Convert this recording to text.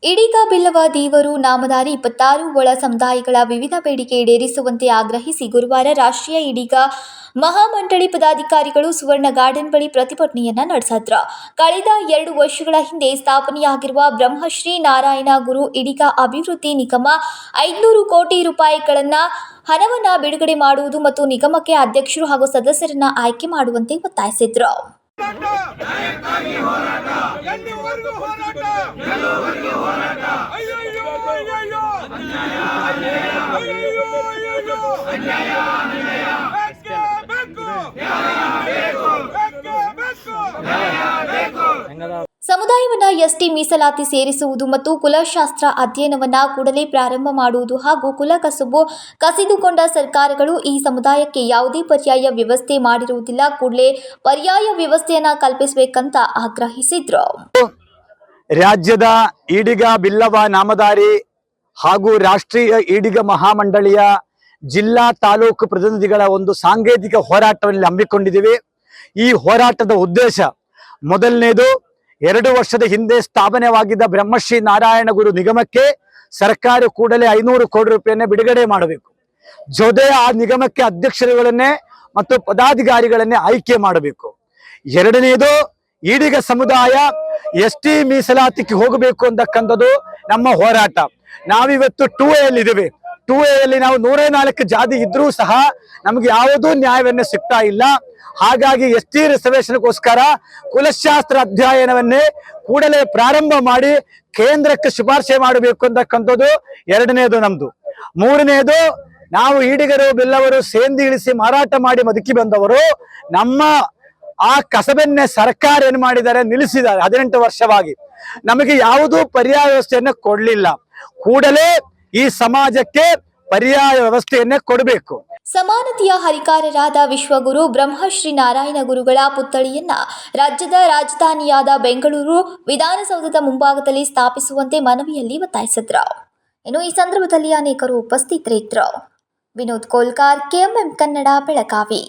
ಇದೀಗ ಬಿಲ್ಲವ ದೇವರು ನಾಮಧಾರಿ 26 ಒಳ ಸಮುದಾಯಗಳ ವಿವಿಧ ಬೇಡಿಕೆ ಈಡೇರಿಸುವಂತೆ ಆಗ್ರಹಿಸಿ ಗುರುವಾರ ರಾಷ್ಟ್ರೀಯ ಇದೀಗ ಮಹಾಮಂಡಳಿ ಪದಾಧಿಕಾರಿಗಳು ಸುವರ್ಣ ಗಾರ್ಡನ್ ಬಳಿ ಪ್ರತಿಭಟನೆಯನ್ನ ನಡೆಸಿದ್ರು. ಕಳೆದ 2 ವರ್ಷಗಳ ಹಿಂದೆ ಸ್ಥಾಪನೆಯಾಗಿರುವ ಬ್ರಹ್ಮಶ್ರೀ ನಾರಾಯಣ ಗುರು ಇದೀಗ ಅಭಿವೃದ್ಧಿ ನಿಗಮ 500 ಕೋಟಿ ರೂಪಾಯಿಗಳನ್ನ ಹಣವನ್ನ ಬಿಡುಗಡೆ ಮಾಡುವುದು ಮತ್ತು ನಿಗಮಕ್ಕೆ ಅಧ್ಯಕ್ಷರು ಹಾಗೂ ಸದಸ್ಯರನ್ನ ಆಯ್ಕೆ ಮಾಡುವಂತೆ ಒತ್ತಾಯಿಸಿದ್ರು. ಸಮುದಾಯವನ್ನ ಎಸ್ಟಿ ಮೀಸಲಾತಿ ಸೇರಿಸುವುದು ಮತ್ತು ಕುಲಶಾಸ್ತ್ರ ಅಧ್ಯಯನವನ್ನ ಕೂಡಲೇ ಪ್ರಾರಂಭ ಮಾಡುವುದು ಹಾಗೂ ಕುಲ ಕಸುಬು ಕಸಿದುಕೊಂಡ ಸರ್ಕಾರಗಳು ಈ ಸಮುದಾಯಕ್ಕೆ ಯಾವುದೇ ಪರ್ಯಾಯ ವ್ಯವಸ್ಥೆ ಮಾಡಿರುವುದಿಲ್ಲ. ಕೂಡಲೇ ಪರ್ಯಾಯ ವ್ಯವಸ್ಥೆಯನ್ನ ಕಲ್ಪಿಸಬೇಕಂತ ಆಗ್ರಹಿಸಿದ್ರು. ರಾಜ್ಯದ ಈಡಿಗ ಬಿಲ್ಲವ ನಾಮಧಾರಿ ಹಾಗೂ ರಾಷ್ಟ್ರೀಯ ಈಡಿಗ ಮಹಾಮಂಡಳಿಯ ಜಿಲ್ಲಾ ತಾಲೂಕು ಪ್ರತಿನಿಧಿಗಳ ಒಂದು ಸಾಂಕೇತಿಕ ಹೋರಾಟವನ್ನು ಹಮ್ಮಿಕೊಂಡಿದ್ದೀವಿ. ಈ ಹೋರಾಟದ ಉದ್ದೇಶ ಮೊದಲನೇದು, 2 ವರ್ಷದ ಹಿಂದೆ ಸ್ಥಾಪನೆವಾಗಿದ್ದ ಬ್ರಹ್ಮಶ್ರೀ ನಾರಾಯಣ ಗುರು ನಿಗಮಕ್ಕೆ ಸರ್ಕಾರ ಕೂಡಲೇ 500 ಕೋಟಿ ರೂಪಾಯಿಯನ್ನ ಬಿಡುಗಡೆ ಮಾಡಬೇಕು. ಜೊತೆ ಆ ನಿಗಮಕ್ಕೆ ಅಧ್ಯಕ್ಷರುಗಳನ್ನೇ ಮತ್ತು ಪದಾಧಿಕಾರಿಗಳನ್ನೇ ಆಯ್ಕೆ ಮಾಡಬೇಕು. ಎರಡನೇದು, ಈಡಿಗ ಸಮುದಾಯ ಎಸ್ಟಿ ಮೀಸಲಾತಿಗೆ ಹೋಗಬೇಕು ಅಂತಕ್ಕಂಥದ್ದು ನಮ್ಮ ಹೋರಾಟ. ನಾವಿವತ್ತು 2A ಅಲ್ಲಿ ಇದ್ದೇವೆ. 2A ಅಲ್ಲಿ ನಾವು 104 ಜಾತಿ ಇದ್ರೂ ಸಹ ನಮಗೆ ಯಾವುದೂ ನ್ಯಾಯವನ್ನೇ ಸಿಗ್ತಾ ಇಲ್ಲ. ಹಾಗಾಗಿ ಎಸ್ಟಿ ರಿಸರ್ವೇಶನ್ಗೋಸ್ಕರ ಕುಲಶಾಸ್ತ್ರ ಅಧ್ಯಯನವನ್ನೇ ಕೂಡಲೇ ಪ್ರಾರಂಭ ಮಾಡಿ ಕೇಂದ್ರಕ್ಕೆ ಶಿಫಾರಸೆ ಮಾಡಬೇಕು ಅಂತಕ್ಕಂಥದ್ದು ಎರಡನೇದು ನಮ್ದು. ಮೂರನೇದು, ನಾವು ಈಡಿಗರು ಬಿಲ್ಲವರು ಸೇಂದಿ ಇಳಿಸಿ ಮಾರಾಟ ಮಾಡಿ ಬದುಕಿ ಬಂದವರು. ನಮ್ಮ ಆ ಕಸಬನ್ನೇ ಸರ್ಕಾರ ಏನ್ ಮಾಡಿದ್ದಾರೆ, ನಿಲ್ಲಿಸಿದ್ದಾರೆ. 18 ವರ್ಷವಾಗಿ ನಮಗೆ ಯಾವುದೂ ಪರ್ಯಾಯ ವ್ಯವಸ್ಥೆಯನ್ನ ಕೊಡ್ಲಿಲ್ಲ. ಕೂಡಲೇ ಈ ಸಮಾಜಕ್ಕೆ ಪರ್ಯಾಯ ವ್ಯವಸ್ಥೆಯನ್ನೇ ಕೊಡಬೇಕು. ಸಮಾನತೆಯ ಹರಿಕಾರರಾದ ವಿಶ್ವಗುರು ಬ್ರಹ್ಮಶ್ರೀ ನಾರಾಯಣ ಗುರುಗಳ ಪುತ್ಥಳಿಯನ್ನ ರಾಜ್ಯದ ರಾಜಧಾನಿಯಾದ ಬೆಂಗಳೂರು ವಿಧಾನಸೌಧದ ಮುಂಭಾಗದಲ್ಲಿ ಸ್ಥಾಪಿಸುವಂತೆ ಮನವಿಯಲ್ಲಿ ಒತ್ತಾಯಿಸಿದ್ರು. ಇನ್ನು ಈ ಸಂದರ್ಭದಲ್ಲಿ ಅನೇಕರು ಉಪಸ್ಥಿತರಿದ್ದರು. ವಿನೋದ್ ಕೋಲ್ಕಾರ್, ಕೆಎಂಎಂ ಕನ್ನಡ, ಬೆಳಗಾವಿ.